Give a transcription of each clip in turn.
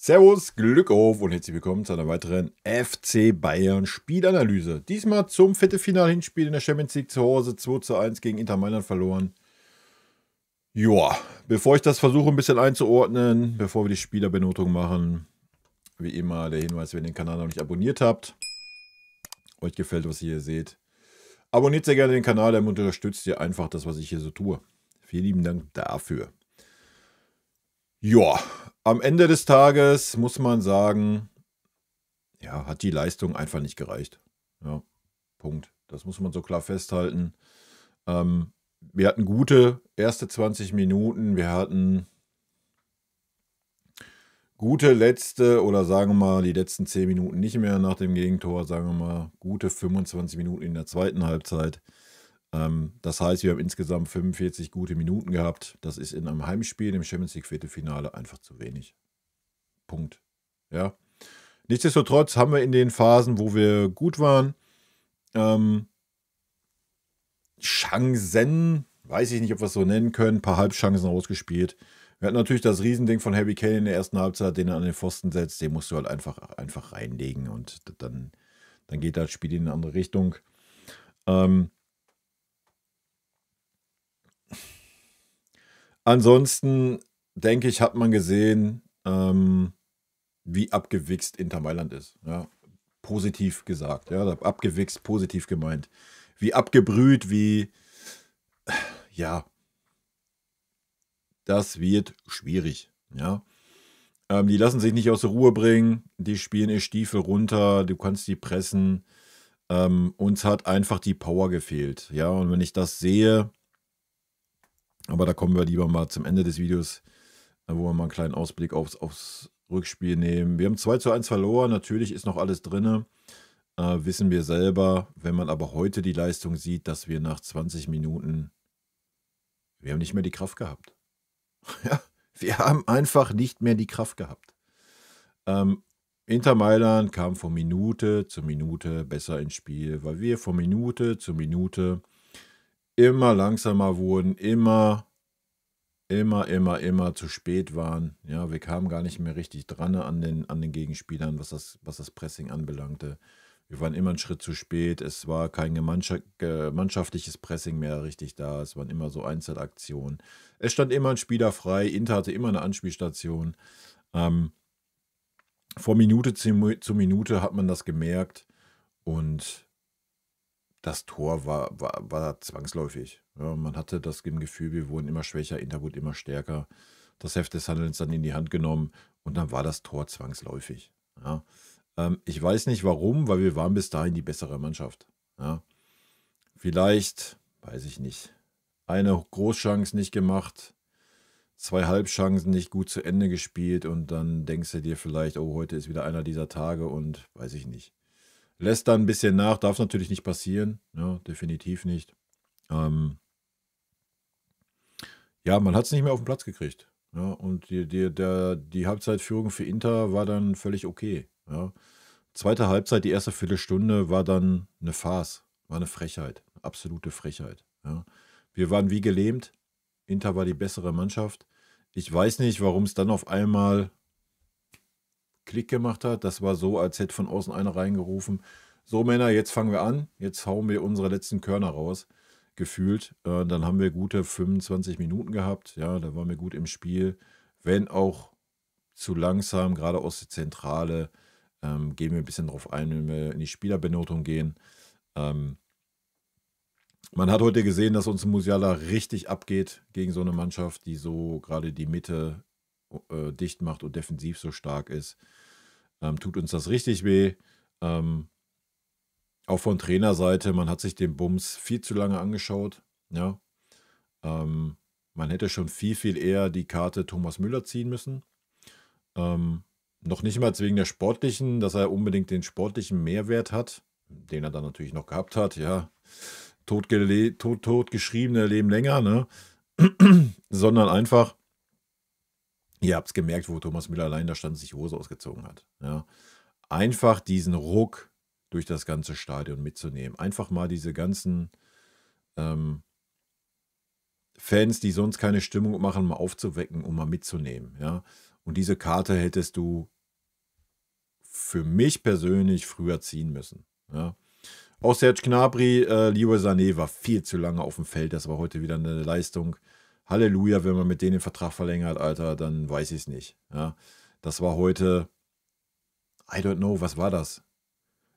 Servus, Glück auf und herzlich willkommen zu einer weiteren FC Bayern Spielanalyse. Diesmal zum Viertelfinal-Hinspiel in der Champions League zu Hause 2:1 gegen Inter Mailand verloren. Joa, bevor ich das versuche ein bisschen einzuordnen, bevor wir die Spielerbenotung machen, wie immer der Hinweis, wenn ihr den Kanal noch nicht abonniert habt, euch gefällt, was ihr hier seht, abonniert sehr gerne den Kanal, damit unterstützt ihr einfach das, was ich hier so tue. Vielen lieben Dank dafür. Ja, am Ende des Tages muss man sagen, ja, hat die Leistung einfach nicht gereicht. Ja, Punkt. Das muss man so klar festhalten. Wir hatten gute erste 20 Minuten, wir hatten gute letzte oder sagen wir mal die letzten 10 Minuten nicht mehr nach dem Gegentor, sagen wir mal gute 25 Minuten in der zweiten Halbzeit. Das heißt, wir haben insgesamt 45 gute Minuten gehabt. Das ist in einem Heimspiel im Champions League Viertelfinale einfach zu wenig. Punkt. Ja. Nichtsdestotrotz haben wir in den Phasen, wo wir gut waren, Chancen, weiß ich nicht, ob wir es so nennen können, ein paar Halbchancen rausgespielt. Wir hatten natürlich das Riesending von Harry Kane in der ersten Halbzeit, den er an den Pfosten setzt, den musst du halt einfach reinlegen und dann geht das Spiel in eine andere Richtung. Ansonsten, denke ich, hat man gesehen, wie abgewichst Inter Mailand ist. Ja, positiv gesagt. Ja, abgewichst, positiv gemeint. Wie abgebrüht, ja, das wird schwierig. Ja, die lassen sich nicht aus der Ruhe bringen. Die spielen ihr Stiefel runter. Du kannst die pressen. Uns hat einfach die Power gefehlt. Ja, und wenn ich das sehe, aber da kommen wir lieber mal zum Ende des Videos, wo wir mal einen kleinen Ausblick aufs Rückspiel nehmen. Wir haben 2:1 verloren, natürlich ist noch alles drin, wissen wir selber. Wenn man aber heute die Leistung sieht, dass wir nach 20 Minuten, wir haben nicht mehr die Kraft gehabt. Ja, wir haben einfach nicht mehr die Kraft gehabt. Inter Mailand kam von Minute zu Minute besser ins Spiel, weil wir von Minute zu Minute immer langsamer wurden, immer zu spät waren. Ja, wir kamen gar nicht mehr richtig dran an den Gegenspielern, was das Pressing anbelangte. Wir waren immer einen Schritt zu spät. Es war kein gemeinschaftliches Pressing mehr richtig da. Es waren immer so Einzelaktionen. Es stand immer ein Spieler frei. Inter hatte immer eine Anspielstation. Von Minute zu Minute hat man das gemerkt. Und das Tor war zwangsläufig. Ja, man hatte das Gefühl, wir wurden immer schwächer, Inter wurde immer stärker. Das Heft des Handelns dann in die Hand genommen und dann war das Tor zwangsläufig. Ja. Ich weiß nicht warum, weil wir waren bis dahin die bessere Mannschaft. Ja. Vielleicht, weiß ich nicht, eine Großchance nicht gemacht, 2 Halbchancen nicht gut zu Ende gespielt und dann denkst du dir vielleicht, oh, heute ist wieder einer dieser Tage und weiß ich nicht. Lässt dann ein bisschen nach, darf natürlich nicht passieren, ja, definitiv nicht. Ja, man hat es nicht mehr auf den Platz gekriegt. Ja, und die Halbzeitführung für Inter war dann völlig okay. Ja. Zweite Halbzeit, die erste Viertelstunde war dann eine Farce, war eine Frechheit, absolute Frechheit. Ja. Wir waren wie gelähmt, Inter war die bessere Mannschaft. Ich weiß nicht, warum es dann auf einmal Klick gemacht hat. Das war so, als hätte von außen einer reingerufen, so Männer, jetzt fangen wir an, jetzt hauen wir unsere letzten Körner raus, gefühlt. Dann haben wir gute 25 Minuten gehabt, ja, da waren wir gut im Spiel, wenn auch zu langsam, gerade aus der Zentrale, gehen wir ein bisschen drauf ein, wenn wir in die Spielerbenotung gehen. Man hat heute gesehen, dass uns Musiala richtig abgeht gegen so eine Mannschaft, die so gerade die Mitte dicht macht und defensiv so stark ist. Tut uns das richtig weh. Auch von Trainerseite, man hat sich den Bums viel zu lange angeschaut. Ja. Man hätte schon viel eher die Karte Thomas Müller ziehen müssen. Noch nicht mal wegen der sportlichen, dass er unbedingt den sportlichen Mehrwert hat, den er dann natürlich noch gehabt hat. Ja, tot geschriebene leben länger, ne? Sondern einfach, ihr habt es gemerkt, wo Thomas Müller allein da stand, sich die Hose ausgezogen hat. Ja. Einfach diesen Ruck durch das ganze Stadion mitzunehmen. Einfach mal diese ganzen Fans, die sonst keine Stimmung machen, mal aufzuwecken, um mal mitzunehmen. Ja? Und diese Karte hättest du für mich persönlich früher ziehen müssen. Ja? Auch Serge Gnabry, Leroy Sané war viel zu lange auf dem Feld. Das war heute wieder eine Leistung. Halleluja, wenn man mit denen den Vertrag verlängert, Alter, dann weiß ich es nicht. Ja? Das war heute, I don't know, was war das?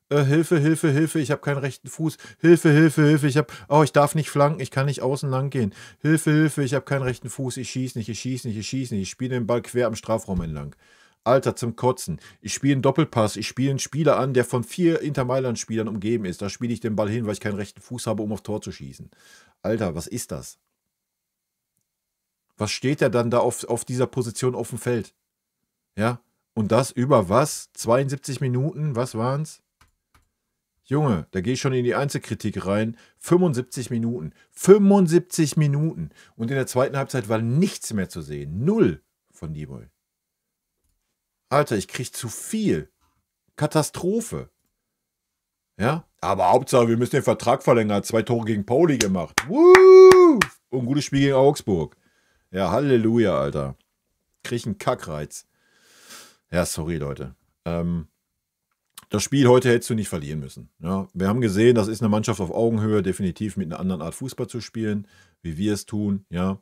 Hilfe, Hilfe, Hilfe, ich habe keinen rechten Fuß. Hilfe, Hilfe, Hilfe, ich darf nicht flanken, ich kann nicht außen lang gehen. Hilfe, Hilfe, ich habe keinen rechten Fuß, ich schieße nicht, ich schieße nicht, ich schieße nicht. Ich spiele den Ball quer am Strafraum entlang. Alter, zum Kotzen. Ich spiele einen Doppelpass, ich spiele einen Spieler an, der von 4 Inter Mailand-Spielern umgeben ist. Da spiele ich den Ball hin, weil ich keinen rechten Fuß habe, um auf Tor zu schießen. Alter, was ist das? Was steht der dann da auf dieser Position auf dem Feld? Ja? Und das über was? 72 Minuten? Was waren's? Junge, da gehe ich schon in die Einzelkritik rein. 75 Minuten. 75 Minuten. Und in der zweiten Halbzeit war nichts mehr zu sehen. Null von Nibel. Alter, ich krieg zu viel. Katastrophe. Ja? Aber Hauptsache, wir müssen den Vertrag verlängern. 2 Tore gegen Pauli gemacht. Woo! Und ein gutes Spiel gegen Augsburg. Ja, Halleluja, Alter. Krieg einen Kackreiz. Ja, sorry, Leute. Das Spiel heute hättest du nicht verlieren müssen. Ja, wir haben gesehen, das ist eine Mannschaft auf Augenhöhe, definitiv mit einer anderen Art Fußball zu spielen, wie wir es tun. Ja,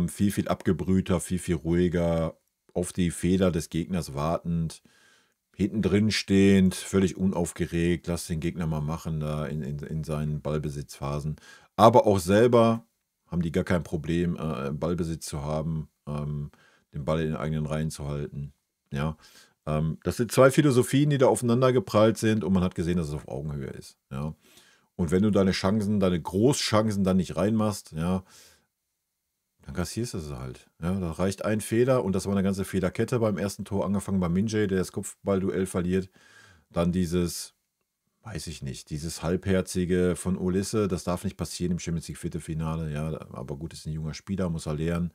viel, viel abgebrühter, viel, viel ruhiger, auf die Fehler des Gegners wartend, hinten drin stehend, völlig unaufgeregt, lass den Gegner mal machen da in seinen Ballbesitzphasen. Aber auch selber haben die gar kein Problem, Ballbesitz zu haben, den Ball in den eigenen Reihen zu halten. Ja, das sind 2 Philosophien, die da aufeinander geprallt sind und man hat gesehen, dass es auf Augenhöhe ist. Ja. Und wenn du deine Chancen, deine Großchancen dann nicht reinmachst, ja, dann kassierst du es halt. Ja, da reicht ein Fehler und das war eine ganze Fehlerkette beim ersten Tor, angefangen bei Minjay, der das Kopfballduell verliert. Dann dieses, weiß ich nicht, dieses Halbherzige von Ulisse, das darf nicht passieren im Champions League Viertelfinale. Ja, aber gut, ist ein junger Spieler, muss er lernen.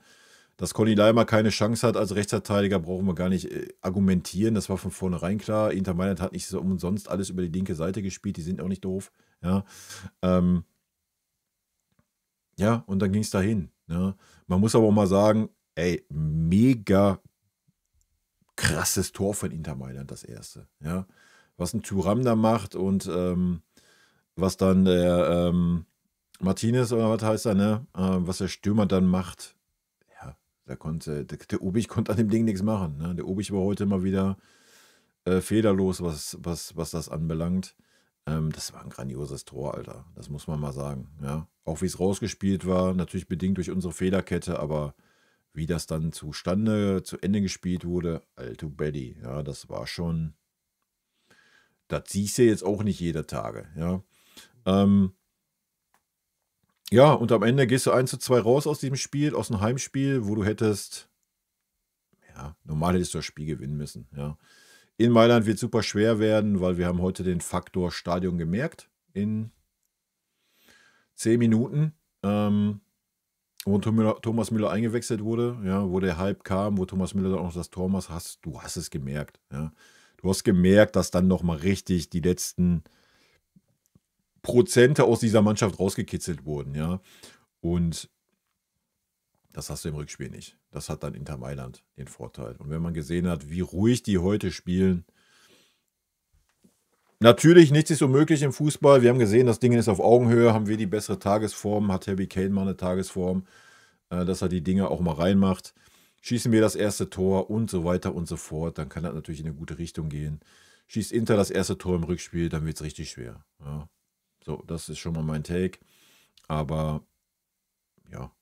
Dass Conny Leimer keine Chance hat als Rechtsverteidiger, brauchen wir gar nicht argumentieren. Das war von vornherein klar. Inter Mailand hat nicht so umsonst alles über die linke Seite gespielt. Die sind auch nicht doof. Ja, ja, und dann ging es dahin. Ja. Man muss aber auch mal sagen, ey, mega krasses Tor von Inter Mailand, das erste. Ja. Was ein Thuram da macht und was dann der Martinez oder was heißt er, ne? Was der Stürmer dann macht. Der Obich konnte an dem Ding nichts machen. Ne? Der Obich war heute mal wieder fehlerlos, was das anbelangt. Das war ein grandioses Tor, Alter. Das muss man mal sagen. Ja? Auch wie es rausgespielt war, natürlich bedingt durch unsere Fehlerkette, aber wie das dann zu Ende gespielt wurde, alter Betty, ja, das war schon, das siehst du jetzt auch nicht jeder Tage. Ja? Ja, und am Ende gehst du 1:2 raus aus diesem Spiel, aus dem Heimspiel, wo du hättest, ja, normal hättest du das Spiel gewinnen müssen. Ja. In Mailand wird es super schwer werden, weil wir haben heute den Faktor Stadion gemerkt in 10 Minuten, wo Thomas Müller eingewechselt wurde, ja, wo der Hype kam, wo Thomas Müller dann auch das Tor macht, du hast es gemerkt. Ja. Du hast gemerkt, dass dann nochmal richtig die letzten Prozente aus dieser Mannschaft rausgekitzelt wurden, ja. Und das hast du im Rückspiel nicht. Das hat dann Inter Mailand den Vorteil. Und wenn man gesehen hat, wie ruhig die heute spielen, natürlich, nichts ist unmöglich im Fußball. Wir haben gesehen, das Ding ist auf Augenhöhe, haben wir die bessere Tagesform, hat Harry Kane mal eine Tagesform, dass er die Dinge auch mal reinmacht. Schießen wir das erste Tor und so weiter und so fort, dann kann das natürlich in eine gute Richtung gehen. Schießt Inter das erste Tor im Rückspiel, dann wird es richtig schwer. Ja. So, das ist schon mal mein Take. Aber ja,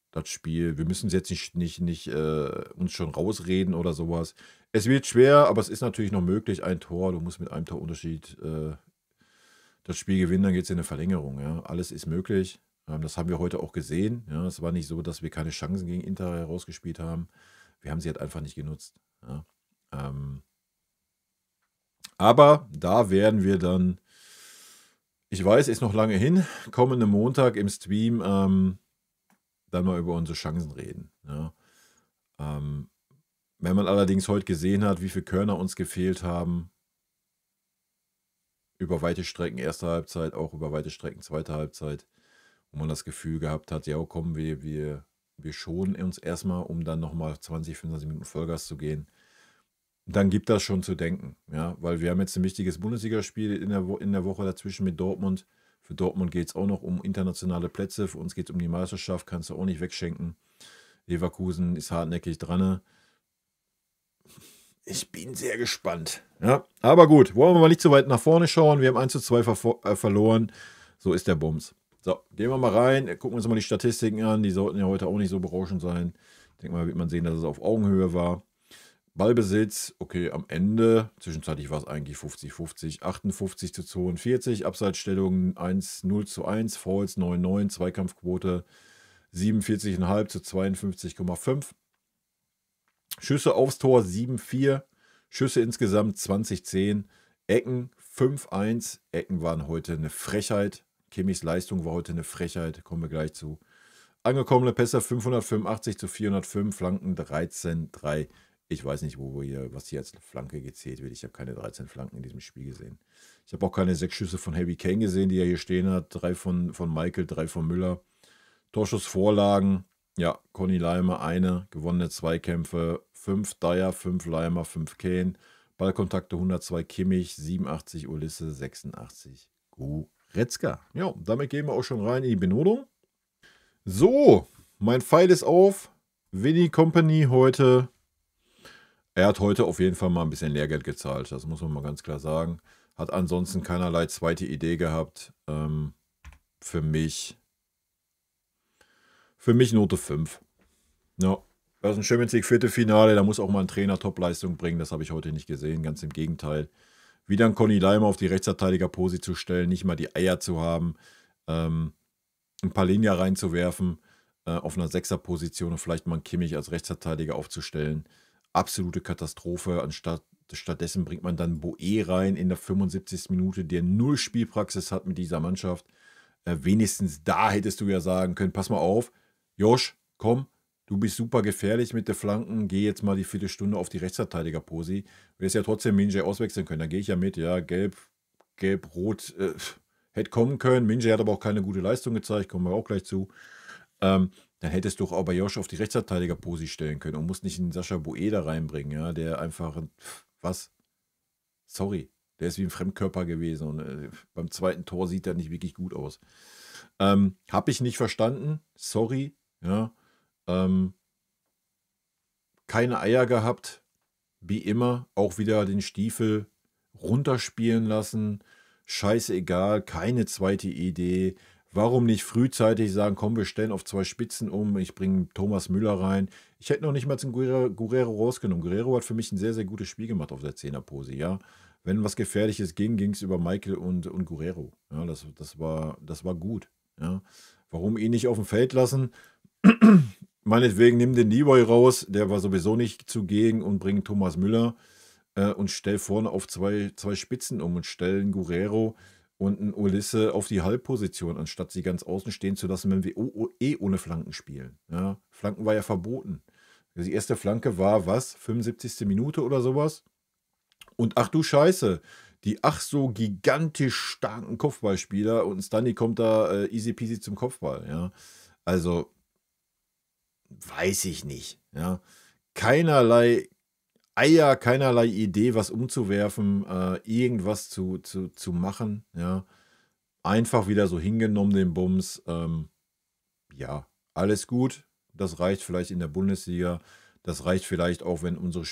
das Spiel, wir müssen es jetzt nicht uns schon rausreden oder sowas. Es wird schwer, aber es ist natürlich noch möglich, ein Tor. Du musst mit einem Torunterschied das Spiel gewinnen, dann geht es in eine Verlängerung. Ja. Alles ist möglich. Das haben wir heute auch gesehen. Ja. Es war nicht so, dass wir keine Chancen gegen Inter herausgespielt haben. Wir haben sie halt einfach nicht genutzt. Ja. Aber da werden wir dann, ich weiß, ist noch lange hin, kommenden Montag im Stream dann mal über unsere Chancen reden. Ja. Wenn man allerdings heute gesehen hat, wie viele Körner uns gefehlt haben, über weite Strecken erste Halbzeit, auch über weite Strecken zweite Halbzeit, wo man das Gefühl gehabt hat, ja komm, wir schonen uns erstmal, um dann nochmal 20, 25 Minuten Vollgas zu gehen. Dann gibt das schon zu denken, ja, weil wir haben jetzt ein wichtiges Bundesligaspiel in der Woche dazwischen mit Dortmund. Für Dortmund geht es auch noch um internationale Plätze, für uns geht es um die Meisterschaft, kannst du auch nicht wegschenken. Leverkusen ist hartnäckig dran. Ich bin sehr gespannt. Ja, aber gut, wollen wir mal nicht zu weit nach vorne schauen. Wir haben 1:2 verloren. So ist der Bums. So, gehen wir mal rein, gucken uns mal die Statistiken an. Die sollten ja heute auch nicht so berauschend sein. Ich denke mal, wird man sehen, dass es auf Augenhöhe war. Ballbesitz, okay, am Ende, zwischenzeitlich war es eigentlich 50-50, 58:42, Abseitsstellung 1:0:1, Fouls 9:9, Zweikampfquote 47,5 zu 52,5. Schüsse aufs Tor 7:4, Schüsse insgesamt 20:10, Ecken 5:1. Ecken waren heute eine Frechheit. Kimmichs Leistung war heute eine Frechheit, kommen wir gleich zu. Angekommene Pässe 585:405, Flanken 13:3. Ich weiß nicht, was hier als Flanke gezählt wird. Ich habe keine 13 Flanken in diesem Spiel gesehen. Ich habe auch keine 6 Schüsse von Harry Kane gesehen, die er hier stehen hat. 3 von Michael, 3 von Müller. Torschussvorlagen, ja, Conny Leimer, eine, gewonnene Zweikämpfe, 5 Dyer, 5 Leimer, 5 Kane, Ballkontakte 102 Kimmich, 87 Ulisse, 86 Goretzka. Ja, damit gehen wir auch schon rein in die Benotung. So, mein Pfeil ist auf. Winnie Company heute. Er hat heute auf jeden Fall mal ein bisschen Lehrgeld gezahlt, das muss man mal ganz klar sagen. Hat ansonsten keinerlei zweite Idee gehabt. Für mich Note 5. Ja, das ist ein Champions League Viertelfinale, da muss auch mal ein Trainer Topleistung bringen. Das habe ich heute nicht gesehen, ganz im Gegenteil. Wieder ein Conny Leimer auf die Rechtsverteidigerposi zu stellen, nicht mal die Eier zu haben, ein paar Linien reinzuwerfen, auf einer Sechserposition und vielleicht mal einen Kimmich als Rechtsverteidiger aufzustellen. Absolute Katastrophe. Stattdessen bringt man dann Boe rein in der 75. Minute, der 0 Spielpraxis hat mit dieser Mannschaft. Wenigstens da hättest du ja sagen können, pass mal auf, Josh, komm, du bist super gefährlich mit den Flanken, geh jetzt mal die Viertelstunde auf die Rechtsverteidiger-Posi. Du hättest ja trotzdem Minje auswechseln können, da gehe ich ja mit, ja, gelb, rot, hätte kommen können. Minje hat aber auch keine gute Leistung gezeigt, kommen wir auch gleich zu. Dann hättest du auch bei Josh auf die Rechtsverteidiger-Posi stellen können und musst nicht einen Sascha Boe da reinbringen, ja, der einfach, was? Sorry, der ist wie ein Fremdkörper gewesen und beim zweiten Tor sieht er nicht wirklich gut aus. Habe ich nicht verstanden, sorry, ja. Keine Eier gehabt, wie immer, auch wieder den Stiefel runterspielen lassen, scheißegal, keine zweite Idee. Warum nicht frühzeitig sagen, komm, wir stellen auf 2 Spitzen um, ich bringe Thomas Müller rein. Ich hätte noch nicht mal zum Guerrero rausgenommen. Guerrero hat für mich ein sehr, sehr gutes Spiel gemacht auf der 10er-Pose, ja. Wenn was Gefährliches ging, ging es über Michael und Guerrero. Ja, das war gut. Ja. Warum ihn nicht auf dem Feld lassen? Meinetwegen nimm den Leroy raus, der war sowieso nicht zugegen und bring Thomas Müller und stell vorne auf zwei Spitzen um und stell einen Guerrero und einen Ulisse auf die Halbposition, anstatt sie ganz außen stehen zu lassen, wenn wir ohne Flanken spielen. Ja, Flanken war ja verboten. Die erste Flanke war, was? 75. Minute oder sowas? Und ach du Scheiße, die ach so gigantisch starken Kopfballspieler und Stanley kommt da easy peasy zum Kopfball. Ja, also weiß ich nicht. Ja, keinerlei Eier, keinerlei Idee, was umzuwerfen, irgendwas zu machen. Ja, einfach wieder so hingenommen den Bums. Ja, alles gut. Das reicht vielleicht in der Bundesliga. Das reicht vielleicht auch, wenn unsere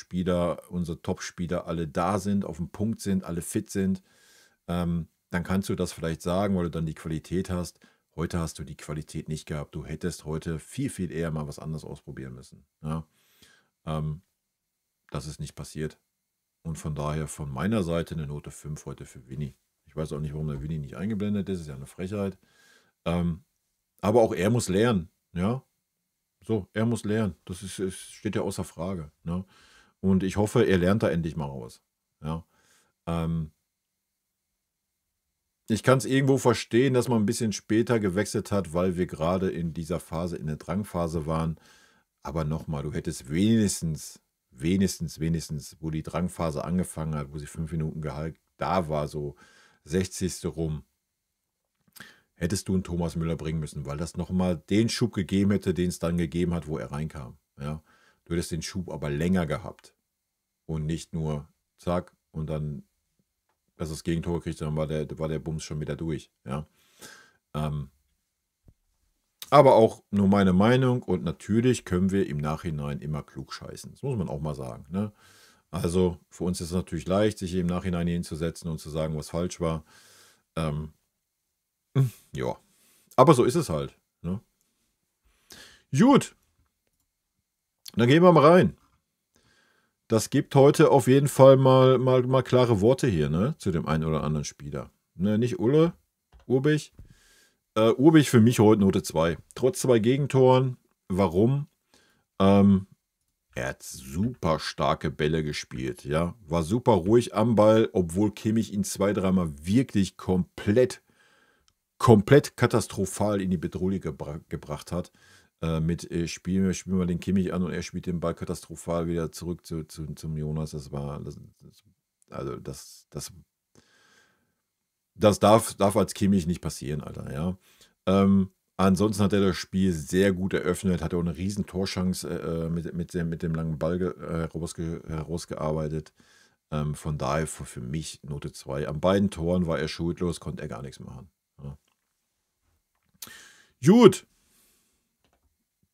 Top-Spieler alle da sind, auf dem Punkt sind, alle fit sind. Dann kannst du das vielleicht sagen, weil du dann die Qualität hast. Heute hast du die Qualität nicht gehabt. Du hättest heute viel, viel eher mal was anderes ausprobieren müssen. Ja? Das ist nicht passiert. Und von daher von meiner Seite eine Note 5 heute für Winnie. Ich weiß auch nicht, warum der Winnie nicht eingeblendet ist. Ist ja eine Frechheit. Aber auch er muss lernen. Ja, so, er muss lernen. Das steht ja außer Frage. Ne? Und ich hoffe, er lernt da endlich mal raus. Ja. Ich kann es irgendwo verstehen, dass man ein bisschen später gewechselt hat, weil wir gerade in dieser Phase, in der Drangphase waren. Aber nochmal, du hättest wenigstens, wo die Drangphase angefangen hat, wo sie 5 Minuten Gehalt da war, so 60. rum, hättest du einen Thomas Müller bringen müssen, weil das nochmal den Schub gegeben hätte, den es dann gegeben hat, wo er reinkam. Ja? Du hättest den Schub aber länger gehabt und nicht nur zack und dann, dass das Gegentor gekriegt, dann war der Bums schon wieder durch. Ja? Aber auch nur meine Meinung und natürlich können wir im Nachhinein immer klug scheißen. Das muss man auch mal sagen. Ne? Also für uns ist es natürlich leicht, sich im Nachhinein hinzusetzen und zu sagen, was falsch war. Ja, aber so ist es halt. Ne? Gut, dann gehen wir mal rein. Das gibt heute auf jeden Fall mal klare Worte hier, ne, zu dem einen oder anderen Spieler. Ne, nicht Ulle, Urbich. Urbich für mich heute Note 2. Trotz 2 Gegentoren. Warum? Er hat super starke Bälle gespielt, ja. War super ruhig am Ball, obwohl Kimmich ihn 2, 3 Mal wirklich komplett katastrophal in die Bedrohung gebracht hat. Spielen wir den Kimmich an und er spielt den Ball katastrophal wieder zurück zum Jonas. Das darf als Kimmich nicht passieren, Alter, ja. Ansonsten hat er das Spiel sehr gut eröffnet, hat auch eine riesen Torchance mit dem langen Ball herausgearbeitet. Von daher für mich Note 2. An beiden Toren war er schuldlos, konnte er gar nichts machen. Ja. Gut.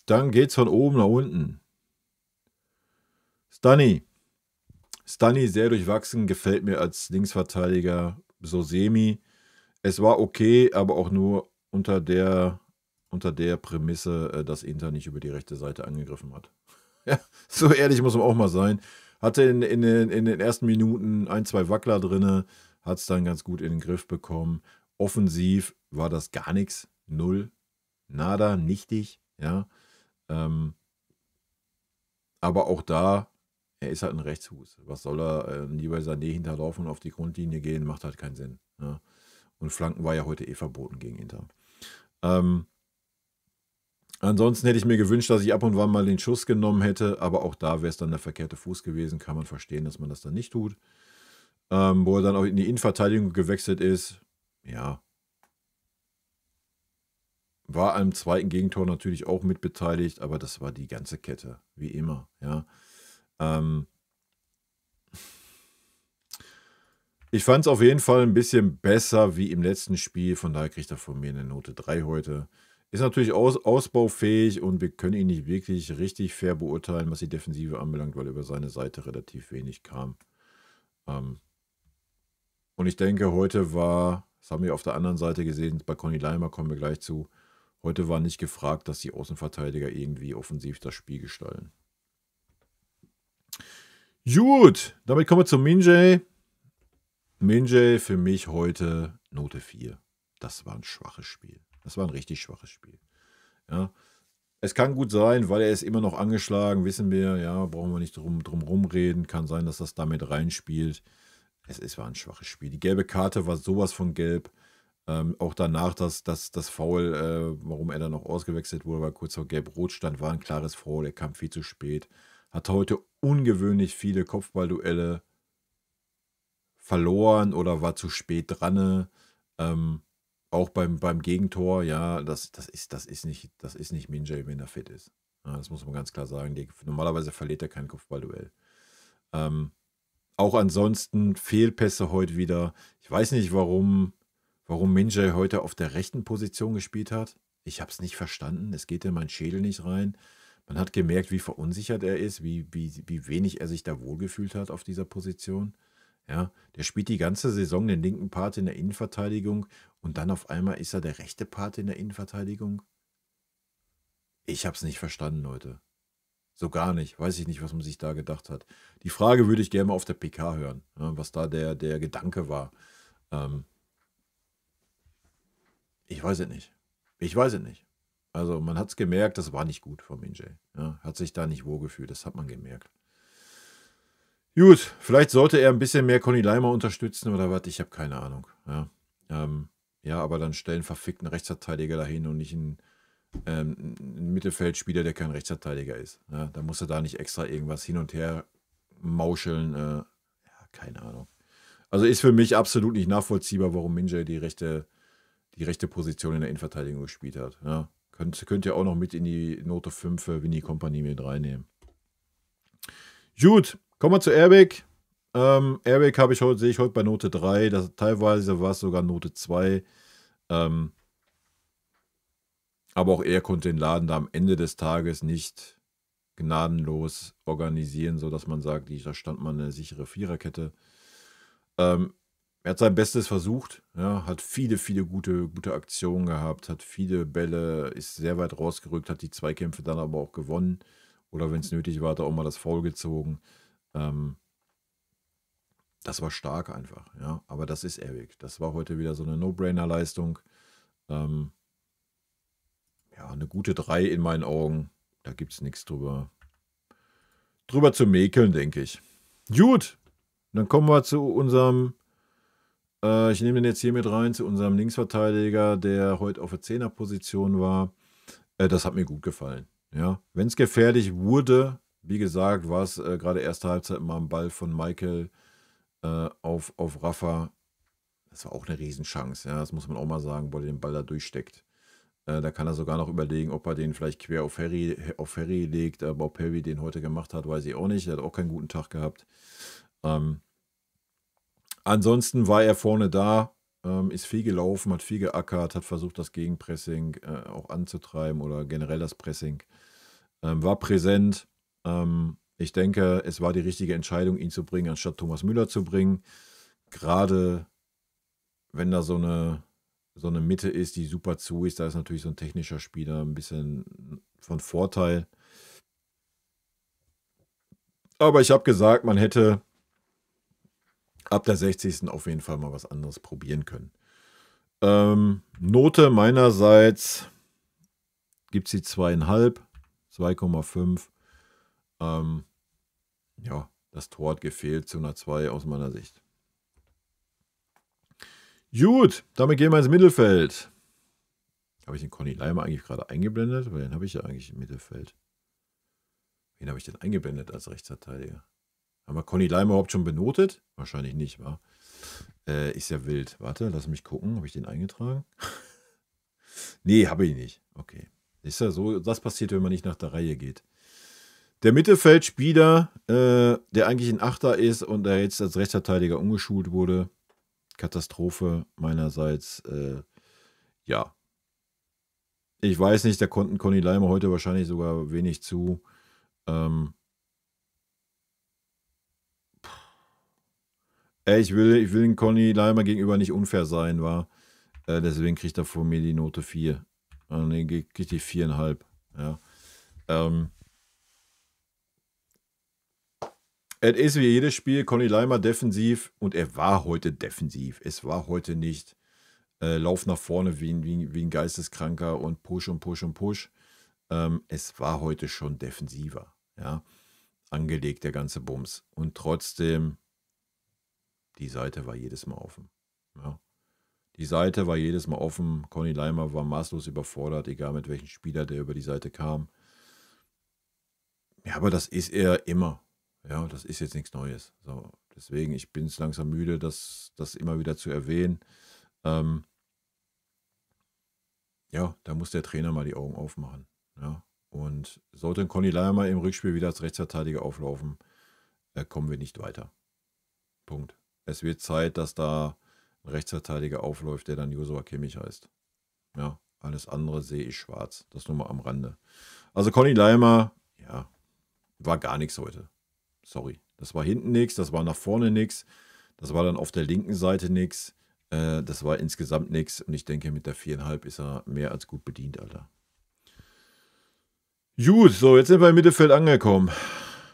Dann geht's von oben nach unten. Stani sehr durchwachsen, gefällt mir als Linksverteidiger so semi. Es war okay, aber auch nur unter der Prämisse, dass Inter nicht über die rechte Seite angegriffen hat. Ja, so ehrlich muss man auch mal sein. Hatte in den ersten Minuten 1, 2 Wackler drin, hat es dann ganz gut in den Griff bekommen. Offensiv war das gar nichts. Null. Nada, nichtig. Ja. Aber auch da, er ist halt ein Rechtsfuß. Was soll er lieber Sané hinterlaufen und auf die Grundlinie gehen? Macht halt keinen Sinn. Ja. Und Flanken war ja heute verboten gegen Inter. Ansonsten hätte ich mir gewünscht, dass ich ab und wann mal den Schuss genommen hätte, aber auch da wäre es dann der verkehrte Fuß gewesen. Kann man verstehen, dass man das dann nicht tut. Wo er dann auch in die Innenverteidigung gewechselt ist. Ja. War am zweiten Gegentor natürlich auch mitbeteiligt, aber das war die ganze Kette, wie immer. Ja. Ich fand es auf jeden Fall ein bisschen besser wie im letzten Spiel, von daher kriegt er von mir eine Note 3 heute. Ist natürlich ausbaufähig und wir können ihn nicht wirklich richtig fair beurteilen, was die Defensive anbelangt, weil über seine Seite relativ wenig kam. Und ich denke, heute war, das haben wir auf der anderen Seite gesehen, bei Conny Leimer kommen wir gleich zu, heute war nicht gefragt, dass die Außenverteidiger irgendwie offensiv das Spiel gestalten. Gut, damit kommen wir zu Min-Jae. Min-Jae für mich heute Note 4. Das war ein schwaches Spiel. Das war ein richtig schwaches Spiel. Ja. Es kann gut sein, weil er ist immer noch angeschlagen, wissen wir, ja, brauchen wir nicht drum rumreden. Kann sein, dass das damit reinspielt. Es war ein schwaches Spiel. Die gelbe Karte war sowas von gelb. Auch danach das Foul, warum er dann noch ausgewechselt wurde, weil kurz vor Gelb-Rot stand, war ein klares Foul. Er kam viel zu spät. Hat heute ungewöhnlich viele Kopfballduelle verloren oder war zu spät dran. Auch beim Gegentor, ja, das ist nicht Min-Jae, wenn er fit ist. Ja, das muss man ganz klar sagen. Normalerweise verliert er kein Kopfballduell. Auch ansonsten Fehlpässe heute wieder. Ich weiß nicht, warum Min-Jae heute auf der rechten Position gespielt hat. Ich habe es nicht verstanden. Es geht in meinen Schädel nicht rein. Man hat gemerkt, wie verunsichert er ist, wie wenig er sich da wohlgefühlt hat auf dieser Position. Ja, der spielt die ganze Saison den linken Part in der Innenverteidigung und dann auf einmal ist er der rechte Part in der Innenverteidigung. Ich habe es nicht verstanden, Leute. So gar nicht. Weiß ich nicht, was man sich da gedacht hat. Die Frage würde ich gerne mal auf der PK hören, ja, was da der Gedanke war. Ich weiß es nicht. Also man hat es gemerkt, das war nicht gut von Min-Jae. Ja, hat sich da nicht wohlgefühlt, das hat man gemerkt. Gut, vielleicht sollte er ein bisschen mehr Conny Leimer unterstützen oder was, ich habe keine Ahnung. Ja, aber dann stellen verfickten Rechtsverteidiger dahin und nicht einen Mittelfeldspieler, der kein Rechtsverteidiger ist. Ja, da musst du da nicht extra irgendwas hin und her mauscheln. Ja, keine Ahnung. Also ist für mich absolut nicht nachvollziehbar, warum Min-Jae die rechte die rechte Position in der Innenverteidigung gespielt hat. Ja. Könnt ihr auch noch mit in die Note 5 für Winnie Kompanie mit reinnehmen. Gut, kommen wir zu Airback. Airback sehe ich heute bei Note 3. Teilweise war es sogar Note 2. Aber auch er konnte den Laden da am Ende des Tages nicht gnadenlos organisieren, sodass man sagt, da stand mal eine sichere Viererkette. Er hat sein Bestes versucht, ja, hat viele gute Aktionen gehabt, hat viele Bälle, ist sehr weit rausgerückt, hat die Zweikämpfe dann aber auch gewonnen. Oder wenn es nötig war, hat er auch mal das Foul gezogen. Das war stark einfach, ja. Aber das ist Airback. Das war heute wieder so eine No-Brainer-Leistung. Ja, eine gute 3 in meinen Augen. Da gibt es nichts drüber zu mäkeln, denke ich. Gut, dann kommen wir zu unserem, ich nehme den jetzt hier mit rein, zu unserem Linksverteidiger, der heute auf der 10er-Position war. Das hat mir gut gefallen. Ja, wenn es gefährlich wurde, wie gesagt, war es gerade erste Halbzeit mal ein Ball von Michael auf Rafa. Das war auch eine Riesenchance. Ja, das muss man auch mal sagen, wo er den Ball da durchsteckt. Da kann er sogar noch überlegen, ob er den vielleicht quer auf Harry legt. Aber ob Harry den heute gemacht hat, weiß ich auch nicht. Er hat auch keinen guten Tag gehabt. Ansonsten war er vorne da, ist viel gelaufen, hat viel geackert, hat versucht, das Gegenpressing auch anzutreiben oder generell das Pressing. War präsent. Ich denke, es war die richtige Entscheidung, ihn zu bringen, anstatt Thomas Müller zu bringen. Gerade wenn da so eine Mitte ist, die super zu ist, da ist natürlich so ein technischer Spieler ein bisschen von Vorteil. Aber ich habe gesagt, man hätte ab der 60. auf jeden Fall mal was anderes probieren können. Note meinerseits gibt es die 2,5, 2,5. Ja, das Tor hat gefehlt zu einer 2 aus meiner Sicht. Gut, damit gehen wir ins Mittelfeld. Habe ich den Conny Leimer eigentlich gerade eingeblendet? Weil den habe ich ja eigentlich im Mittelfeld. Wen habe ich denn eingeblendet als Rechtsverteidiger? Haben wir Conny Leimer überhaupt schon benotet? Wahrscheinlich nicht, wa? Ist ja wild. Warte, lass mich gucken. Habe ich den eingetragen? Nee, habe ich nicht. Okay. Ist ja so, das passiert, wenn man nicht nach der Reihe geht. Der Mittelfeldspieler, der eigentlich ein Achter ist und der jetzt als Rechtsverteidiger umgeschult wurde. Katastrophe meinerseits. Ja. Ich weiß nicht, da konnten Conny Leimer heute wahrscheinlich sogar wenig zu. Ich will den Conny Leimer gegenüber nicht unfair sein, war. Deswegen kriegt er von mir die Note 4. Nee, kriegt die 4,5. Ja. Es ist wie jedes Spiel, Conny Leimer defensiv und er war heute defensiv. Es war heute nicht Lauf nach vorne wie ein Geisteskranker und Push und Push und Push. Es war heute schon defensiver. Ja. Angelegt, der ganze Bums. Und trotzdem, die Seite war jedes Mal offen. Ja. Die Seite war jedes Mal offen. Conny Leimer war maßlos überfordert, egal mit welchem Spieler der über die Seite kam. Ja, aber das ist er immer. Ja, das ist jetzt nichts Neues. So, deswegen, ich bin es langsam müde, das immer wieder zu erwähnen. Ja, da muss der Trainer mal die Augen aufmachen. Ja. Und sollte ein Conny Leimer im Rückspiel wieder als Rechtsverteidiger auflaufen, kommen wir nicht weiter. Punkt. Es wird Zeit, dass da ein Rechtsverteidiger aufläuft, der dann Joshua Kimmich heißt. Ja, alles andere sehe ich schwarz. Das nur mal am Rande. Also Conny Leimer, ja, war gar nichts heute. Sorry. Das war hinten nichts, das war nach vorne nichts. Das war dann auf der linken Seite nichts. Das war insgesamt nichts. Und ich denke, mit der 4,5 ist er mehr als gut bedient, Alter. Gut, so, jetzt sind wir im Mittelfeld angekommen.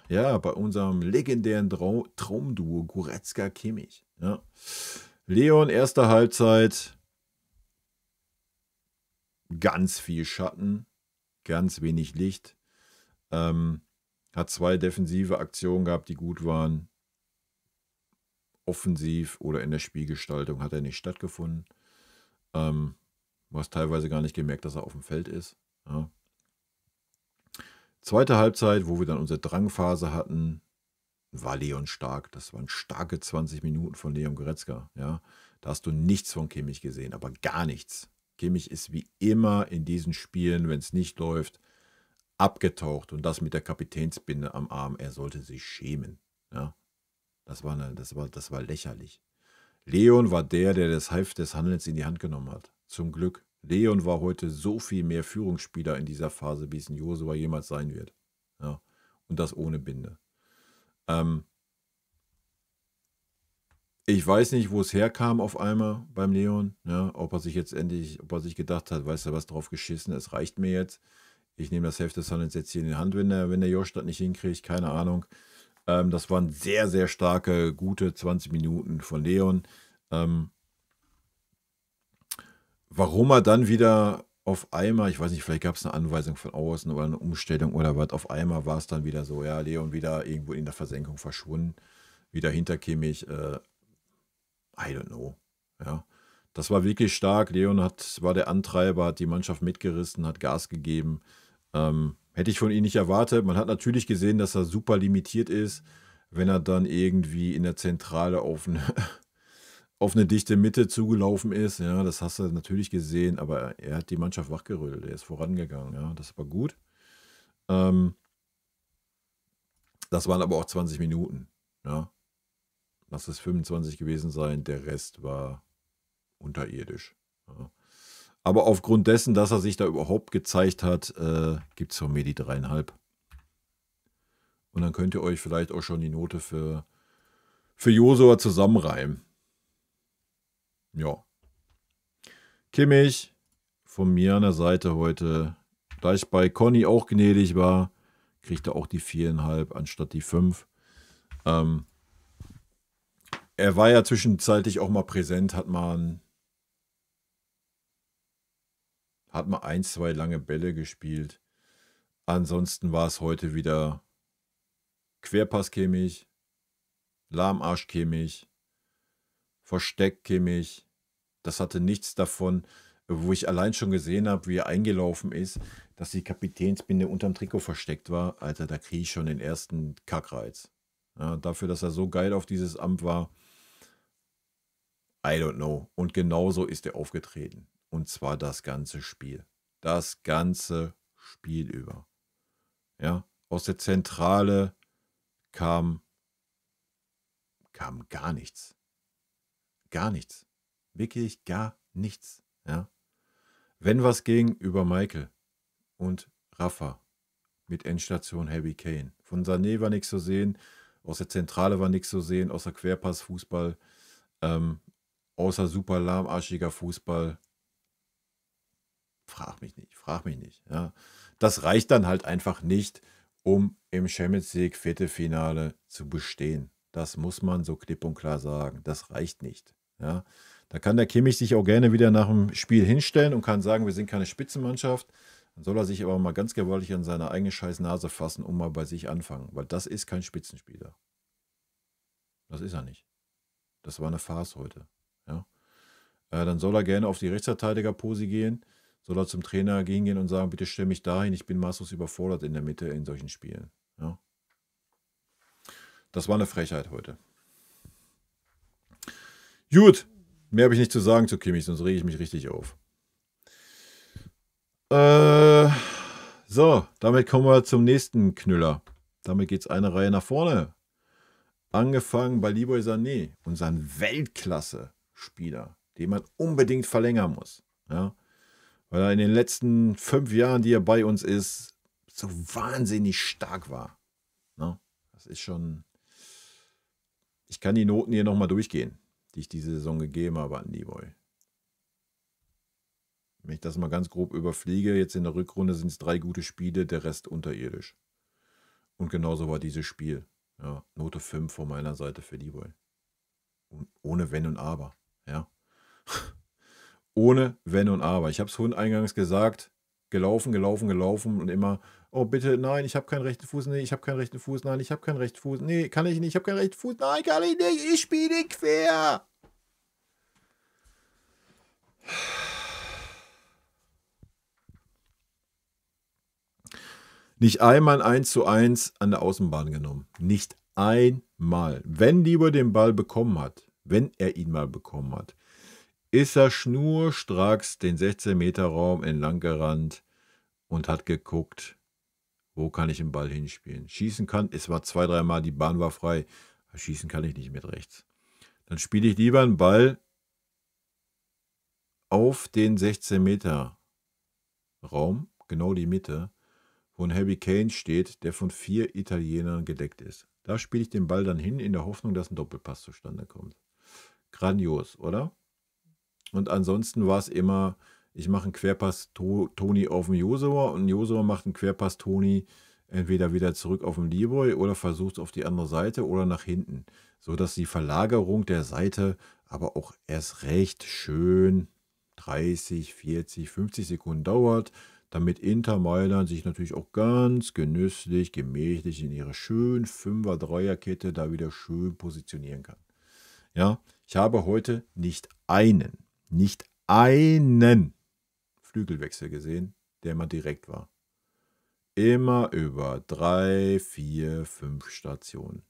Ja, bei unserem legendären Traumduo Goretzka-Kimmich. Ja. Leon, erste Halbzeit. Ganz viel Schatten. Ganz wenig Licht. Hat 2 defensive Aktionen gehabt, die gut waren. Offensiv oder in der Spielgestaltung hat er nicht stattgefunden. Du hast teilweise gar nicht gemerkt, dass er auf dem Feld ist. Ja. Zweite Halbzeit, wo wir dann unsere Drangphase hatten, war Leon stark. Das waren starke 20 Minuten von Leon Goretzka. Ja. Da hast du nichts von Kimmich gesehen, aber gar nichts. Kimmich ist wie immer in diesen Spielen, wenn es nicht läuft, abgetaucht. Und das mit der Kapitänsbinde am Arm. Er sollte sich schämen. Ja, das war lächerlich. Leon war der das Heft des Handelns in die Hand genommen hat. Zum Glück. Leon war heute so viel mehr Führungsspieler in dieser Phase, wie es ein Josua jemals sein wird. Ja, und das ohne Binde. Ich weiß nicht, wo es herkam auf einmal beim Leon. Ja, ob er sich gedacht hat, weißt du was, drauf geschissen, es reicht mir jetzt. Ich nehme das Heft des Handelns jetzt hier in die Hand, wenn der Josh das nicht hinkriegt, keine Ahnung. Das waren sehr, sehr starke, gute 20 Minuten von Leon. Warum er dann wieder auf einmal, ich weiß nicht, vielleicht gab es eine Anweisung von außen oder eine Umstellung oder was, auf einmal war es dann wieder so, ja, Leon wieder irgendwo in der Versenkung verschwunden, wieder hinter Kimmich, I don't know. Ja, das war wirklich stark. Leon war der Antreiber, hat die Mannschaft mitgerissen, hat Gas gegeben. Hätte ich von ihm nicht erwartet. Man hat natürlich gesehen, dass er super limitiert ist, wenn er dann irgendwie in der Zentrale auf eine dichte Mitte zugelaufen ist. Ja, das hast du natürlich gesehen, aber er hat die Mannschaft wachgerüttelt. Er ist vorangegangen. Ja, das war gut. Das waren aber auch 20 Minuten. Ja. Lass es 25 gewesen sein, der Rest war unterirdisch. Ja. Aber aufgrund dessen, dass er sich da überhaupt gezeigt hat, gibt es von mir die 3,5. Und dann könnt ihr euch vielleicht auch schon die Note für Josua zusammenreimen. Ja. Kimmich, von mir an der Seite heute, da ich bei Conny auch gnädig war, kriegt er auch die 4,5 anstatt die 5. Er war ja zwischenzeitlich auch mal präsent, hat mal 1, 2 lange Bälle gespielt. Ansonsten war es heute wieder Querpass Kimmich, Lahmarsch Kimmich, Versteck Kimmich. Das hatte nichts davon, wo ich allein schon gesehen habe, wie er eingelaufen ist, dass die Kapitänsbinde unterm Trikot versteckt war. Alter, da kriege ich schon den ersten Kackreiz. Ja, dafür, dass er so geil auf dieses Amt war, I don't know. Und genauso ist er aufgetreten. Und zwar das ganze Spiel. Das ganze Spiel über. Ja, aus der Zentrale kam gar nichts. Gar nichts. Wirklich gar nichts. Ja. Wenn was ging, über Michael und Rafa mit Endstation Harry Kane. Von Sané war nichts zu sehen. Aus der Zentrale war nichts zu sehen. Außer Querpass, Fußball. Außer super lahmarschiger Fußball. Frag mich nicht. Ja. Das reicht dann halt einfach nicht, um im Champions League Viertelfinale zu bestehen. Das muss man so klipp und klar sagen. Das reicht nicht. Ja. Da kann der Kimmich sich auch gerne wieder nach dem Spiel hinstellen und kann sagen, wir sind keine Spitzenmannschaft. Dann soll er sich aber mal ganz gewaltig an seine eigene scheiß Nase fassen und mal bei sich anfangen. Weil das ist kein Spitzenspieler. Das ist er nicht. Das war eine Farce heute. Ja. Dann soll er gerne auf die Rechtsverteidigerpose gehen. Soll er zum Trainer gehen und sagen, bitte stell mich dahin, ich bin maßlos überfordert in der Mitte in solchen Spielen. Ja. Das war eine Frechheit heute. Gut, mehr habe ich nicht zu sagen zu Kimmich, sonst rege ich mich richtig auf. So, damit kommen wir zum nächsten Knüller. Damit geht es eine Reihe nach vorne. Angefangen bei Leroy Sané, unseren Weltklasse-Spieler, den man unbedingt verlängern muss. Ja. Weil er in den letzten 5 Jahren, die er bei uns ist, so wahnsinnig stark war. Ne? Das ist schon... Ich kann die Noten hier nochmal durchgehen, die ich diese Saison gegeben habe an Leroy. Wenn ich das mal ganz grob überfliege, jetzt in der Rückrunde sind es 3 gute Spiele, der Rest unterirdisch. Und genauso war dieses Spiel. Ja, Note 5 von meiner Seite für Leroy. Und ohne Wenn und Aber. Ja. Ohne Wenn und Aber. Ich habe es vorhin eingangs gesagt, gelaufen und immer, oh bitte, nein, ich habe keinen rechten Fuß, nee, ich habe keinen rechten Fuß, nein, ich habe keinen rechten Fuß, nee, kann ich nicht, ich habe keinen rechten Fuß, nein, kann ich nicht, ich spiele quer. Nicht einmal 1:1 an der Außenbahn genommen. Nicht einmal. Wenn Leroy den Ball bekommen hat, wenn er ihn mal bekommen hat, ist er schnurstracks den 16-Meter-Raum entlang gerannt und hat geguckt, wo kann ich den Ball hinspielen. Schießen kann, es war 2, 3 Mal, die Bahn war frei. Schießen kann ich nicht mit rechts. Dann spiele ich lieber einen Ball auf den 16-Meter-Raum, genau die Mitte, wo ein Harry Kane steht, der von 4 Italienern gedeckt ist. Da spiele ich den Ball dann hin, in der Hoffnung, dass ein Doppelpass zustande kommt. Grandios, oder? Und ansonsten war es immer, ich mache einen Querpass Toni auf den Josua und Josua macht einen Querpass Toni entweder wieder zurück auf den Leroy oder versucht es auf die andere Seite oder nach hinten, sodass die Verlagerung der Seite aber auch erst recht schön 30, 40, 50 Sekunden dauert, damit Inter Mailand sich natürlich auch ganz genüsslich, gemächlich in ihrer schönen 5er-3er-Kette da wieder schön positionieren kann. Ja, ich habe heute nicht einen Flügelwechsel gesehen, der mal direkt war. Immer über 3, 4, 5 Stationen.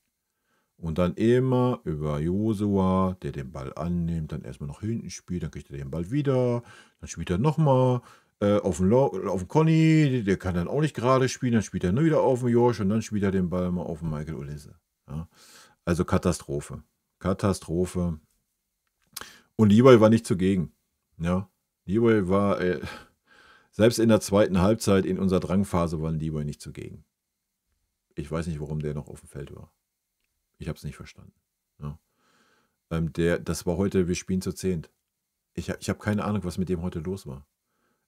Und dann immer über Josua, der den Ball annimmt, dann erstmal nach hinten spielt, dann kriegt er den Ball wieder, dann spielt er nochmal auf den Conny, der kann dann auch nicht gerade spielen, dann spielt er nur wieder auf den Josh und dann spielt er den Ball mal auf den Michael Olise. Ja. Also Katastrophe. Katastrophe. Und Leroy war nicht zugegen. Ja. Leroy war, selbst in der zweiten Halbzeit in unserer Drangphase war Leroy nicht zugegen. Ich weiß nicht, warum der noch auf dem Feld war. Ich habe es nicht verstanden. Ja. Das war heute, wir spielen zu 10. Ich habe keine Ahnung, was mit dem heute los war.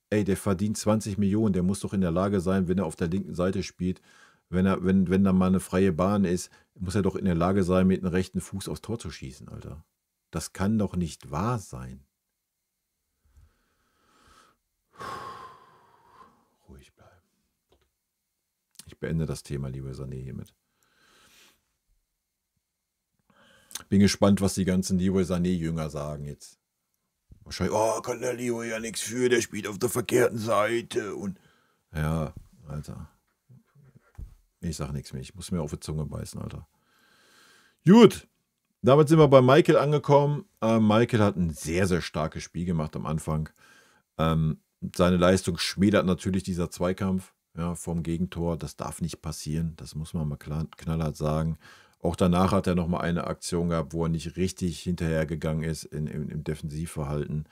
Ey, der verdient 20 Millionen, der muss doch in der Lage sein, wenn er auf der linken Seite spielt, wenn da mal eine freie Bahn ist, muss er doch in der Lage sein, mit dem rechten Fuß aufs Tor zu schießen, Alter. Das kann doch nicht wahr sein. Ruhig bleiben. Ich beende das Thema, lieber Sané, hiermit. Bin gespannt, was die ganzen Leroy Sané-Jünger sagen jetzt. Wahrscheinlich, kann der Leroy ja nichts für, der spielt auf der verkehrten Seite und. Ja, Alter. Ich sag nichts mehr, ich muss mir auf die Zunge beißen, Alter. Gut, damit sind wir bei Michael angekommen. Michael hat ein sehr, sehr starkes Spiel gemacht am Anfang. Seine Leistung schmälert natürlich dieser Zweikampf, ja, vom Gegentor. Das darf nicht passieren, das muss man mal knallhart sagen. Auch danach hat er nochmal eine Aktion gehabt, wo er nicht richtig hinterhergegangen ist im Defensivverhalten.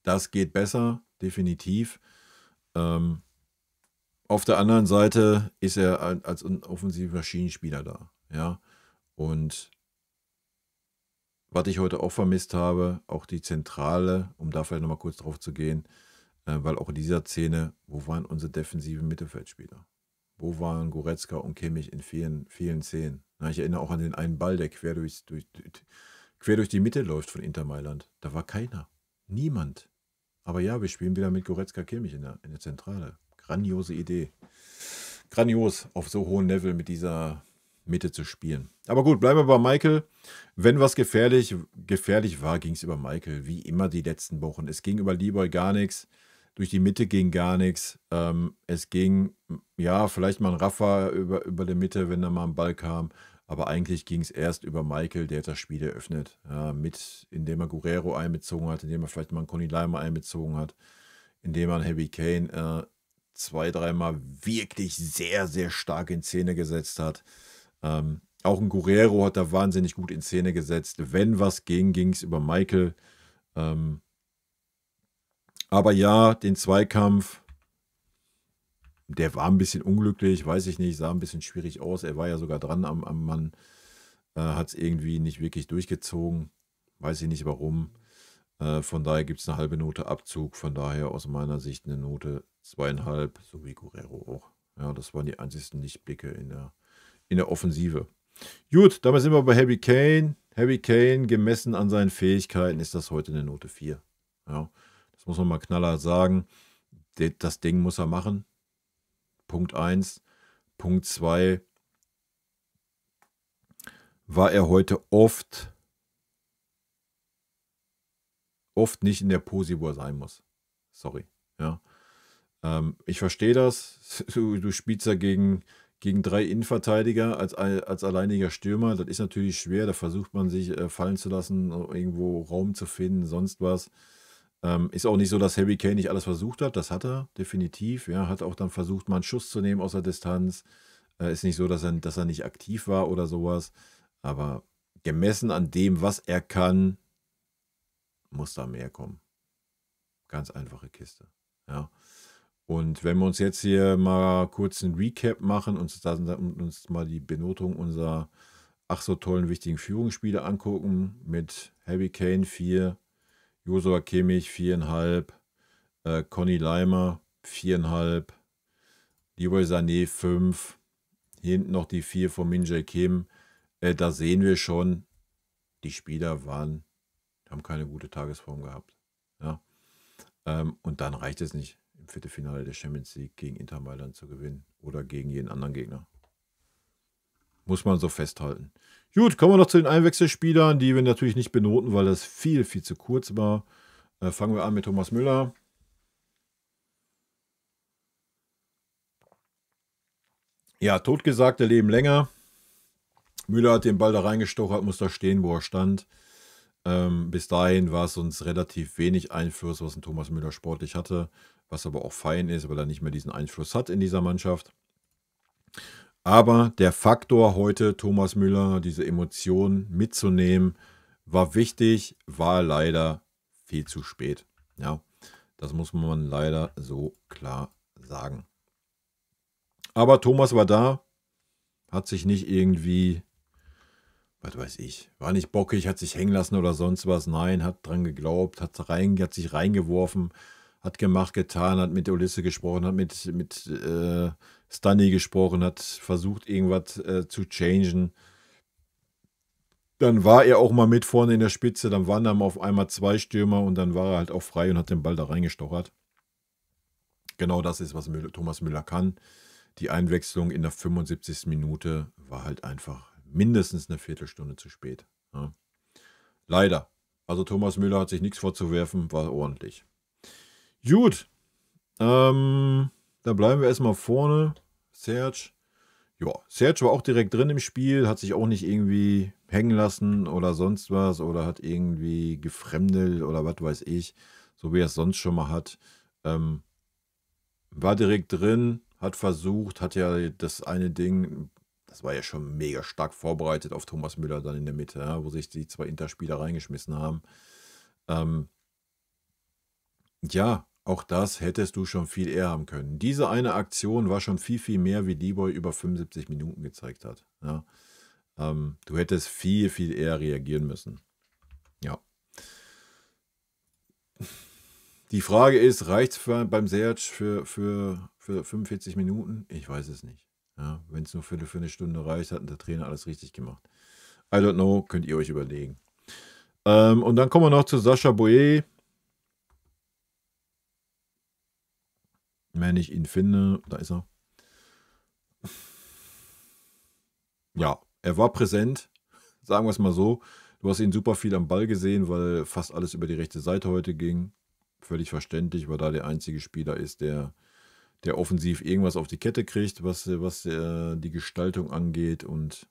Das geht besser, definitiv. Auf der anderen Seite ist er als ein offensiver Maschinenspieler da. Ja? Und was ich heute auch vermisst habe, auch die Zentrale, um da vielleicht nochmal kurz drauf zu gehen, weil auch in dieser Szene, wo waren unsere defensiven Mittelfeldspieler? Wo waren Goretzka und Kimmich in vielen, vielen Szenen? Na, ich erinnere auch an den einen Ball, der quer durch die Mitte läuft von Inter Mailand. Da war keiner. Niemand. Aber ja, wir spielen wieder mit Goretzka Kimmich in der Zentrale. Grandiose Idee. Grandios, auf so hohem Level mit dieser Mitte zu spielen. Aber gut, bleiben wir bei Michael. Wenn was gefährlich war, ging es über Michael, wie immer die letzten Wochen. Es ging über Leroy gar nichts. Durch die Mitte ging gar nichts. Es ging, ja, vielleicht mal ein Rafa über die Mitte, wenn da mal ein Ball kam. Aber eigentlich ging es erst über Michael, der hat das Spiel eröffnet. Ja, indem er Guerrero einbezogen hat, indem er vielleicht mal einen Conny Leimer einbezogen hat, indem er einen Harry Kane 2, 3 Mal wirklich sehr, sehr stark in Szene gesetzt hat. Auch ein Guerrero hat da wahnsinnig gut in Szene gesetzt. Wenn was ging, ging es über Michael. Aber ja, den Zweikampf, der war ein bisschen unglücklich, weiß ich nicht, sah ein bisschen schwierig aus. Er war ja sogar dran am Mann, hat es irgendwie nicht wirklich durchgezogen. Weiß ich nicht warum. Von daher gibt es eine halbe Note Abzug. Von daher aus meiner Sicht eine Note 2,5, so wie Guerrero auch. Ja, das waren die einzigsten Lichtblicke in der Offensive. Gut, damit sind wir bei Harry Kane. Harry Kane, gemessen an seinen Fähigkeiten, ist das heute eine Note 4. Ja, das muss man mal knallhart sagen. Das Ding muss er machen. Punkt 1. Punkt 2. War er heute oft nicht in der Pose, wo er sein muss. Sorry. Ja. Ich verstehe das. Du spielst ja gegen gegen 3 Innenverteidiger als alleiniger Stürmer. Das ist natürlich schwer. Da versucht man sich fallen zu lassen, irgendwo Raum zu finden, sonst was. Ist auch nicht so, dass Harry Kane nicht alles versucht hat. Das hat er definitiv. Ja, hat auch dann versucht, mal einen Schuss zu nehmen aus der Distanz. Ist nicht so, dass er nicht aktiv war oder sowas. Aber gemessen an dem, was er kann, muss da mehr kommen. Ganz einfache Kiste. Ja. Und wenn wir uns jetzt hier mal kurz einen Recap machen und uns mal die Benotung unserer ach so tollen, wichtigen Führungsspiele angucken, mit Harry Kane 4, Joshua Kimmich 4,5, Conny Leimer 4,5, Leroy Sané 5, hier hinten noch die 4 von Min-Jae Kim. Da sehen wir schon, die Spieler haben keine gute Tagesform gehabt. Ja. Und dann reicht es nicht, im Viertelfinale der Champions League gegen Inter Mailand zu gewinnen oder gegen jeden anderen Gegner. Muss man so festhalten. Gut, kommen wir noch zu den Einwechselspielern, die wir natürlich nicht benoten, weil das viel, viel zu kurz war. Fangen wir an mit Thomas Müller. Ja, totgesagte leben länger. Müller hat den Ball da reingestochert, muss da stehen, wo er stand. Bis dahin war es uns relativ wenig Einfluss, was ein Thomas Müller sportlich hatte, was aber auch fein ist, weil er nicht mehr diesen Einfluss hat in dieser Mannschaft. Aber der Faktor heute, Thomas Müller, diese Emotionen mitzunehmen, war wichtig, war leider viel zu spät. Ja, das muss man leider so klar sagen. Aber Thomas war da, hat sich nicht irgendwie, was weiß ich, war nicht bockig, hat sich hängen lassen oder sonst was. Nein, hat dran geglaubt, hat sich reingeworfen, hat gemacht, getan, hat mit Ulisse gesprochen, hat mit Stanley gesprochen, hat versucht, irgendwas zu changen. Dann war er auch mal mit vorne in der Spitze, dann waren dann auf einmal 2 Stürmer und dann war er halt auch frei und hat den Ball da reingestochert. Genau das ist, was Thomas Müller kann. Die Einwechslung in der 75. Minute war halt einfach mindestens eine Viertelstunde zu spät. Ja. Leider. Also Thomas Müller hat sich nichts vorzuwerfen, war ordentlich. Gut. Da bleiben wir erstmal vorne. Serge. Ja, Serge war auch direkt drin im Spiel, hat sich auch nicht irgendwie hängen lassen oder sonst was oder hat irgendwie gefremdelt oder was weiß ich, so wie er es sonst schon mal hat. War direkt drin, hat versucht, hat ja das eine Ding, das war ja schon mega stark vorbereitet auf Thomas Müller dann in der Mitte, ja, wo sich die 2 Interspieler reingeschmissen haben. Ja, auch das hättest du schon viel eher haben können. Diese eine Aktion war schon viel, viel mehr, wie Leroy über 75 Minuten gezeigt hat. Ja. Du hättest viel, viel eher reagieren müssen. Ja. Die Frage ist, reicht es beim Serge für 45 Minuten? Ich weiß es nicht. Ja, wenn es nur für eine Stunde reicht, hat der Trainer alles richtig gemacht. I don't know, könnt ihr euch überlegen. Und dann kommen wir noch zu Sascha Boye. Wenn ich ihn finde, da ist er. Ja, er war präsent, sagen wir es mal so. Du hast ihn super viel am Ball gesehen, weil fast alles über die rechte Seite heute ging. Völlig verständlich, weil da der einzige Spieler ist, der offensiv irgendwas auf die Kette kriegt, was die Gestaltung angeht und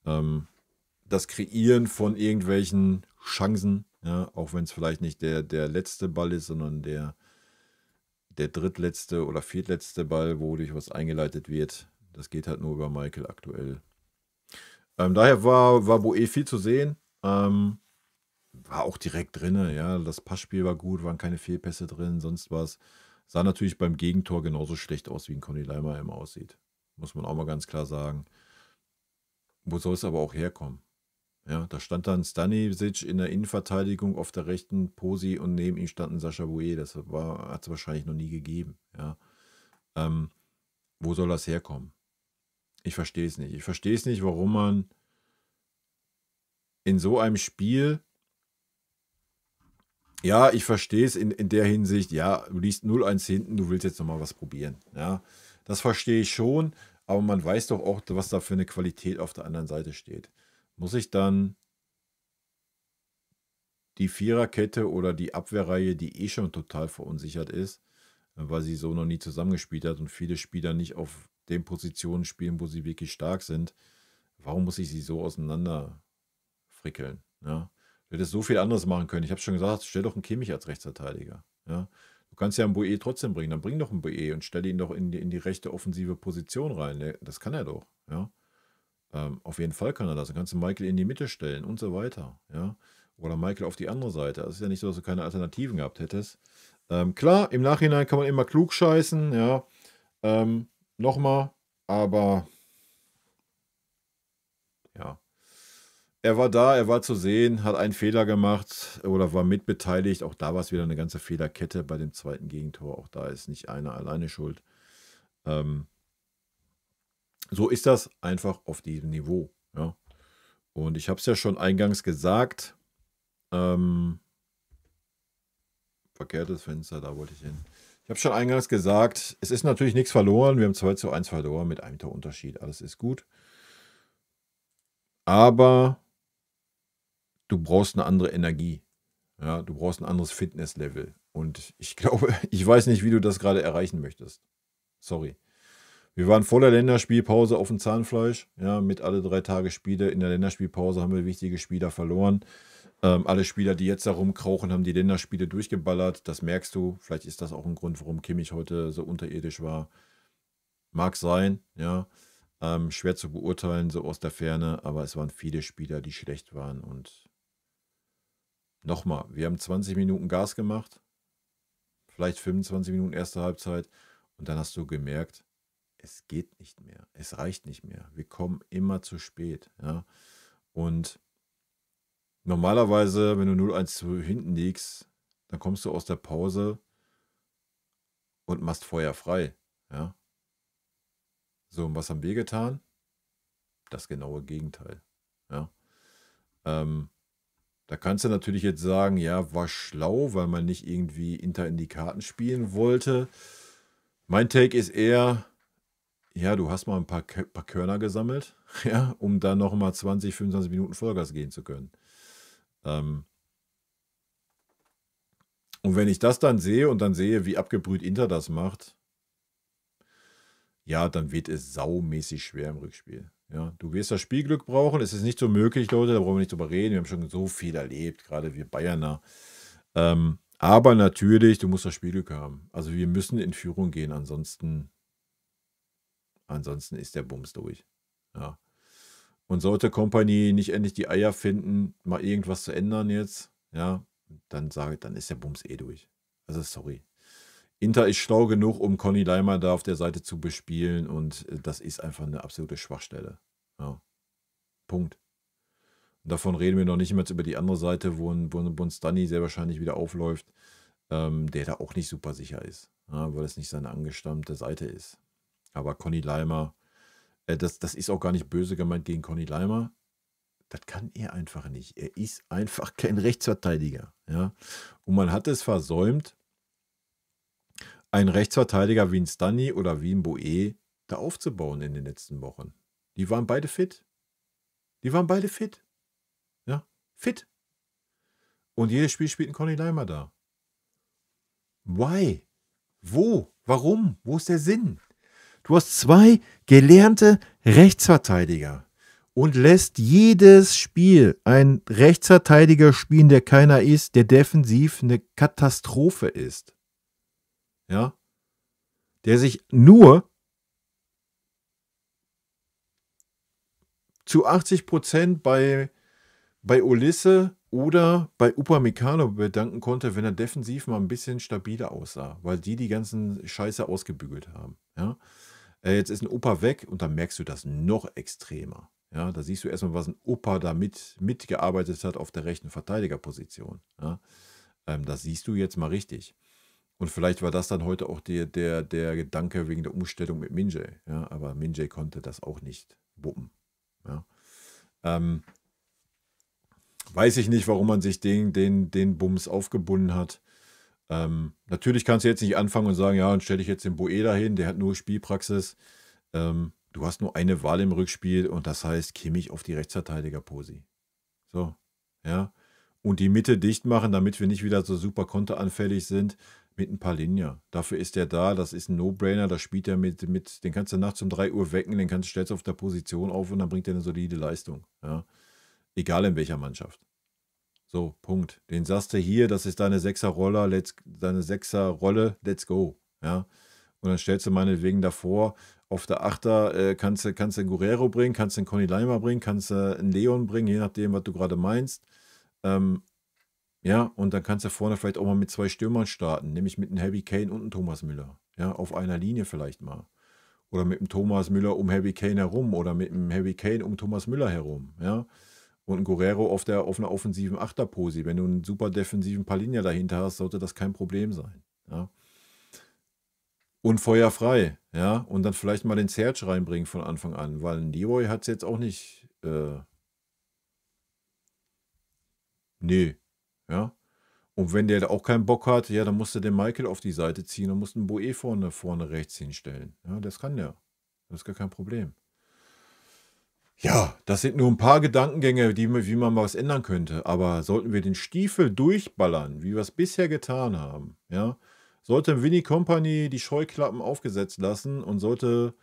das Kreieren von irgendwelchen Chancen, ja, auch wenn es vielleicht nicht der letzte Ball ist, sondern der drittletzte oder viertletzte Ball, wo durch was eingeleitet wird. Das geht halt nur über Michael aktuell. Daher war Boe viel zu sehen. War auch direkt drin. Ja, das Passspiel war gut, waren keine Fehlpässe drin, sonst was. Sah natürlich beim Gegentor genauso schlecht aus, wie ein Conny Leimer immer aussieht. Muss man auch mal ganz klar sagen. Wo soll es aber auch herkommen? Ja, da stand dann Stanisic in der Innenverteidigung auf der rechten Posi und neben ihm stand ein Sascha Boe. Das hat es wahrscheinlich noch nie gegeben. Ja. Wo soll das herkommen? Ich verstehe es nicht. Ich verstehe es nicht, warum man in so einem Spiel, ja, ich verstehe es in der Hinsicht, ja, du liegst 0-1 hinten, du willst jetzt nochmal was probieren. Ja, das verstehe ich schon, aber man weiß doch auch, was da für eine Qualität auf der anderen Seite steht. Muss ich dann die Viererkette oder die Abwehrreihe, die eh schon total verunsichert ist, weil sie so noch nie zusammengespielt hat und viele Spieler nicht auf den Positionen spielen, wo sie wirklich stark sind. Warum muss ich sie so auseinander frickeln? Ja? Du hättest so viel anderes machen können. Ich habe schon gesagt, stell doch einen Kimmich als Rechtsverteidiger. Ja? Du kannst ja einen Boe trotzdem bringen. Dann bring doch einen Boe und stell ihn doch in die rechte offensive Position rein. Das kann er doch. Ja? Auf jeden Fall kann er das. Dann kannst du Michael in die Mitte stellen und so weiter. Ja? Oder Michael auf die andere Seite. Es ist ja nicht so, dass du keine Alternativen gehabt hättest. Klar, im Nachhinein kann man immer klug scheißen. Ja? Nochmal. Aber ja. Er war da, er war zu sehen, hat einen Fehler gemacht oder war mitbeteiligt. Auch da war es wieder eine ganze Fehlerkette bei dem zweiten Gegentor. Auch da ist nicht einer alleine schuld. So ist das einfach auf diesem Niveau. Ja. Und ich habe es ja schon eingangs gesagt. Verkehrtes Fenster, da wollte ich hin. Ich habe schon eingangs gesagt, es ist natürlich nichts verloren. Wir haben 2:1 verloren mit einem Torunterschied. Alles ist gut. Aber du brauchst eine andere Energie. Ja, du brauchst ein anderes Fitnesslevel. Und ich glaube, ich weiß nicht, wie du das gerade erreichen möchtest. Sorry. Wir waren vor der Länderspielpause auf dem Zahnfleisch. Ja, mit alle 3 Tage Spiele. In der Länderspielpause haben wir wichtige Spieler verloren. Alle Spieler, die jetzt da rumkrauchen, haben die Länderspiele durchgeballert. Das merkst du. Vielleicht ist das auch ein Grund, warum Kimmich heute so unterirdisch war. Mag sein, ja. Schwer zu beurteilen, so aus der Ferne. Aber es waren viele Spieler, die schlecht waren. Und nochmal, wir haben 20 Minuten Gas gemacht. Vielleicht 25 Minuten erste Halbzeit. Und dann hast du gemerkt, es geht nicht mehr. Es reicht nicht mehr. Wir kommen immer zu spät. Ja. Und normalerweise, wenn du 0:1 zu hinten liegst, dann kommst du aus der Pause und machst Feuer frei. Ja. So, und was haben wir getan? Das genaue Gegenteil. Ja. Da kannst du natürlich jetzt sagen, ja, war schlau, weil man nicht irgendwie Inter in die Karten spielen wollte. Mein Take ist eher, ja, du hast mal ein paar Körner gesammelt, ja, um dann nochmal 20, 25 Minuten Vollgas gehen zu können. Und wenn ich das dann sehe und dann sehe, wie abgebrüht Inter das macht, ja, dann wird es saumäßig schwer im Rückspiel. Ja, du wirst das Spielglück brauchen. Es ist nicht so möglich, Leute, da brauchen wir nicht drüber reden. Wir haben schon so viel erlebt, gerade wir Bayerner. Aber natürlich, du musst das Spielglück haben. Also wir müssen in Führung gehen, ansonsten ist der Bums durch. Ja. Und sollte Kompanie nicht endlich die Eier finden, mal irgendwas zu ändern jetzt, ja, dann ist der Bums durch. Also sorry. Inter ist schlau genug, um Conny Leimer da auf der Seite zu bespielen und das ist einfach eine absolute Schwachstelle. Ja. Punkt. Und davon reden wir noch nicht mehr über die andere Seite, wo ein Stani sehr wahrscheinlich wieder aufläuft, der da auch nicht super sicher ist, ja, weil es nicht seine angestammte Seite ist. Aber Conny Leimer, das ist auch gar nicht böse gemeint gegen Conny Leimer. Das kann er einfach nicht. Er ist einfach kein Rechtsverteidiger. Ja? Und man hat es versäumt, einen Rechtsverteidiger wie ein Stani oder wie ein Boe da aufzubauen in den letzten Wochen. Die waren beide fit. Ja, fit. Und jedes Spiel spielt ein Conny Leimer da. Why? Wo? Warum? Wo ist der Sinn? Du hast 2 gelernte Rechtsverteidiger und lässt jedes Spiel einen Rechtsverteidiger spielen, der keiner ist, der defensiv eine Katastrophe ist. Ja? Der sich nur zu 80% bei Ulisse oder bei Upamecano bedanken konnte, wenn er defensiv mal ein bisschen stabiler aussah, weil die ganzen Scheiße ausgebügelt haben. Ja? Jetzt ist ein Opa weg und dann merkst du das noch extremer. Ja, da siehst du erstmal, was ein Opa da mitgearbeitet hat auf der rechten Verteidigerposition. Ja, das siehst du jetzt mal richtig. Und vielleicht war das dann heute auch der Gedanke wegen der Umstellung mit Minjay. Ja, aber Minjay konnte das auch nicht wuppen. Ja. Weiß ich nicht, warum man sich den Bums aufgebunden hat. Natürlich kannst du jetzt nicht anfangen und sagen, ja, und stelle ich jetzt den Boe dahin, der hat nur Spielpraxis. Du hast nur eine Wahl im Rückspiel und das heißt Kimmich auf die Rechtsverteidigerposi. So, ja. Und die Mitte dicht machen, damit wir nicht wieder so super konteranfällig sind. mit ein paar Linien. Dafür ist der da, das ist ein No-Brainer, da spielt er mit, den kannst du nachts um 3 Uhr wecken, den stellst du auf der Position auf und dann bringt er eine solide Leistung. Ja? Egal in welcher Mannschaft. So, Punkt. Den sagst du hier, das ist deine Sechser-Rolle, let's go. Ja? Und dann stellst du meinetwegen davor, auf der Achter kannst du einen Guerrero bringen, kannst du einen Conny Leimer bringen, kannst du einen Leon bringen, je nachdem, was du gerade meinst. Ja, und dann kannst du vorne vielleicht auch mal mit 2 Stürmern starten, nämlich mit einem Harry Kane und einem Thomas Müller. Ja, auf einer Linie vielleicht mal. Oder mit dem Thomas Müller um Harry Kane herum oder mit dem Harry Kane um Thomas Müller herum. Ja, und ein Guerrero auf einer offensiven Achterposi. Wenn du einen super defensiven Palinja dahinter hast, sollte das kein Problem sein. Ja. Und feuerfrei. Ja, und dann vielleicht mal den Serge reinbringen von Anfang an, weil ein Leroy hat es jetzt auch nicht. Nee. Ja. Und wenn der da auch keinen Bock hat, ja, dann musst du den Michael auf die Seite ziehen und musst einen Boe vorne rechts hinstellen. Ja, das kann der. Das ist gar kein Problem. Ja, das sind nur ein paar Gedankengänge, wie man was ändern könnte. Aber sollten wir den Stiefel durchballern, wie wir es bisher getan haben, ja, sollte Winnie Company die Scheuklappen aufgesetzt lassen und sollte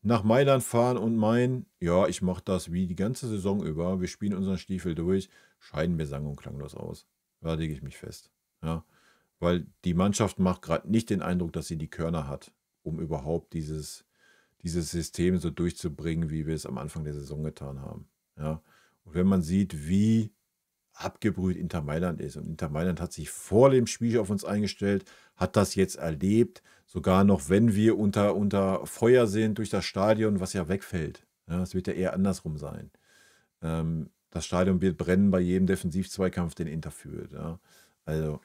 nach Mailand fahren und meinen, ja, ich mache das wie die ganze Saison über, wir spielen unseren Stiefel durch, scheiden wir sang- und klanglos aus. Da lege ich mich fest. Ja, weil die Mannschaft macht gerade nicht den Eindruck, dass sie die Körner hat, um überhaupt dieses System so durchzubringen, wie wir es am Anfang der Saison getan haben. Ja, und wenn man sieht, wie abgebrüht Inter Mailand ist und Inter Mailand hat sich vor dem Spiel auf uns eingestellt, hat das jetzt erlebt, sogar noch wenn wir unter Feuer sind durch das Stadion, was ja wegfällt. Ja, es wird ja eher andersrum sein. Das Stadion wird brennen bei jedem Defensivzweikampf, den Inter führt. Ja. Also,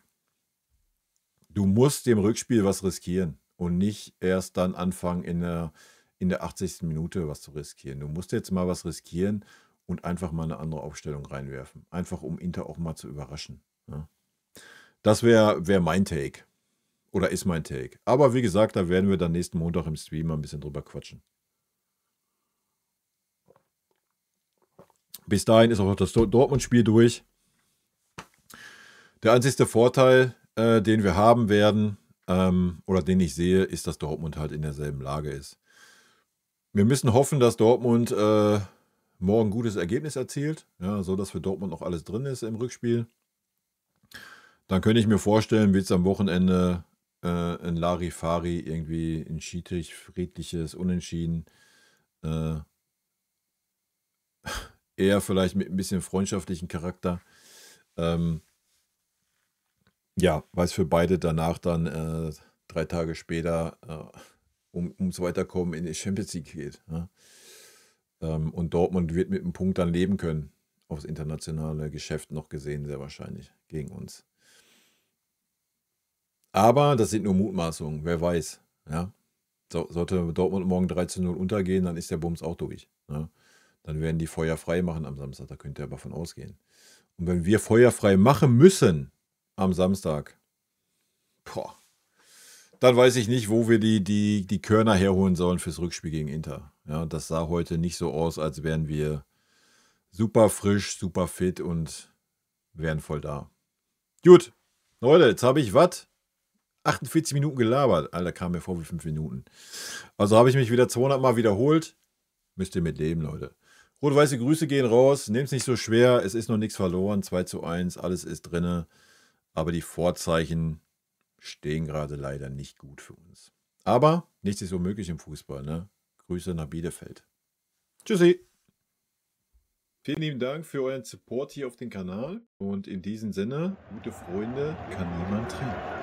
du musst dem Rückspiel was riskieren und nicht erst dann anfangen, in der 80. Minute was zu riskieren. Du musst jetzt mal was riskieren und einfach mal eine andere Aufstellung reinwerfen. Einfach, um Inter auch mal zu überraschen. Ja. Das wär mein Take. Oder ist mein Take. Aber wie gesagt, da werden wir dann nächsten Montag im Stream mal ein bisschen drüber quatschen. Bis dahin ist auch das Dortmund-Spiel durch. Der einzige Vorteil, den wir haben werden, oder den ich sehe, ist, dass Dortmund halt in derselben Lage ist. Wir müssen hoffen, dass Dortmund morgen ein gutes Ergebnis erzielt, ja, so dass für Dortmund noch alles drin ist im Rückspiel. Dann könnte ich mir vorstellen, wird es am Wochenende ein Larifari, irgendwie ein schiedlich, friedliches Unentschieden. Eher vielleicht mit ein bisschen freundschaftlichen Charakter. Ja, weil es für beide danach dann 3 Tage später ums Weiterkommen in die Champions League geht. Ja. Und Dortmund wird mit einem Punkt dann leben können. Aufs internationale Geschäft noch gesehen, sehr wahrscheinlich, gegen uns. Aber das sind nur Mutmaßungen, wer weiß. Ja. Sollte Dortmund morgen 3:0 untergehen, dann ist der Bums auch durch. Ja. Dann werden die Feuer frei machen am Samstag, da könnt ihr aber von ausgehen. Und wenn wir Feuer frei machen müssen am Samstag, dann weiß ich nicht, wo wir die Körner herholen sollen fürs Rückspiel gegen Inter. Ja, das sah heute nicht so aus, als wären wir super frisch, super fit und wären voll da. Gut, Leute, jetzt habe ich 48 Minuten gelabert. Alter, kam mir vor wie 5 Minuten. Also habe ich mich wieder 200 Mal wiederholt. Müsst ihr mit leben, Leute. Rot-weiße Grüße gehen raus. Nehmt es nicht so schwer. Es ist noch nichts verloren. 2:1, alles ist drinne. Aber die Vorzeichen stehen gerade leider nicht gut für uns. Aber nichts ist unmöglich im Fußball. Ne? Grüße nach Bielefeld. Tschüssi. Vielen lieben Dank für euren Support hier auf dem Kanal. Und in diesem Sinne, gute Freunde kann niemand trennen.